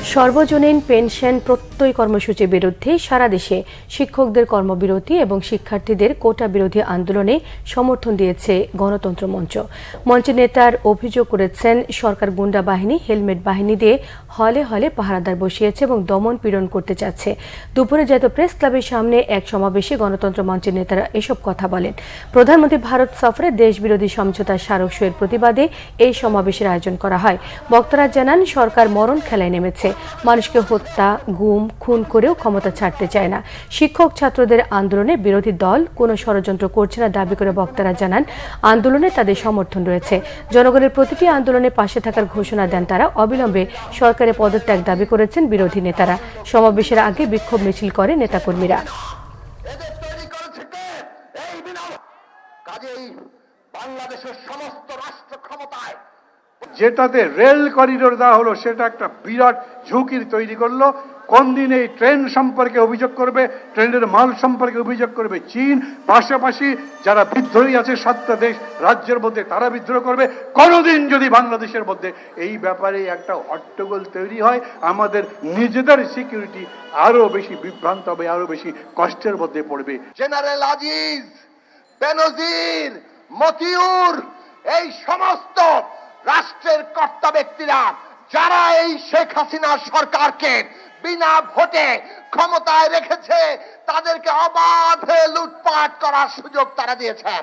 সর্বজনীন পেনশন প্রত্যয় কর্মসূচির বিরুদ্ধে সারা দেশে শিক্ষকদের কর্মবিরতি এবং শিক্ষার্থীদের কোটা বিরোধী আন্দোলনে সমর্থন দিয়েছে গণতন্ত্র মঞ্চ। মঞ্চের নেতার অভিযোগ করেছেন, সরকার গুন্ডা বাহিনী হেলমেট বাহিনী দিয়ে হলে হলে পাহারাদার বসিয়েছে এবং দমন পীড়ন করতে চাচ্ছে। দুপুরে জাতীয় প্রেস ক্লাবের সামনে এক সমাবেশে গণতন্ত্র মঞ্চের নেতারা এসব কথা বলেন। প্রধানমন্ত্রী ভারত সফরে দেশবিরোধী সমঝোতার স্মারক সইয়ের প্রতিবাদে এই সমাবেশের আয়োজন করা হয়। বক্তারা জানান, সরকার মরণ খেলায় নেমেছে, মানুষকে হত্যা, গুম, খুন করেও ক্ষমতা ছাড়তে চায় না। শিক্ষক ছাত্রদের আন্দোলনে বিরোধী দল কোনো ষড়যন্ত্র করছে না দাবি করে বক্তারা জানান, আন্দোলনে তাদের সমর্থন রয়েছে। জনগণের প্রতিটি আন্দোলনে পাশে থাকার ঘোষণা দেন তারা। অবিলম্বে সরকারের পদত্যাগ দাবি করেছেন বিরোধী নেতারা। সমাবেশের আগে বিক্ষোভ মিছিল করে নেতাকর্মীরা। বাংলাদেশের সমস্ত রাষ্ট্র ক্ষমতায় যেটাতে রেল করিডোর দেওয়া হলো সেটা একটা বিরাট ঝুঁকির তৈরি করলো। কোন দিন এই ট্রেন সম্পর্কে অভিযোগ করবে, ট্রেনের মাল সম্পর্কে অভিযোগ করবে চীন, পাশাপাশি যারা বিদ্রোহী আছে 7টা দেশ রাজ্যের মধ্যে তারা বিদ্রোহ করবে। কোনদিন যদি বাংলাদেশের মধ্যে এই ব্যাপারে একটা হট্টগোল তৈরি হয়, আমাদের নিজেদের সিকিউরিটি আরো বেশি বিভ্রান্ত হবে, আরো বেশি কষ্টের মধ্যে পড়বে। জেনারেল আজিজ, বেনজির, মতিউর, এই সমস্ত রাষ্ট্রের কর্তা ব্যক্তিরা যারা এই শেখ হাসিনা সরকারকে বিনা ভোটে ক্ষমতায় রেখেছে, তাদেরকে অবাধে লুটপাট করার সুযোগ তারা দিয়েছেন।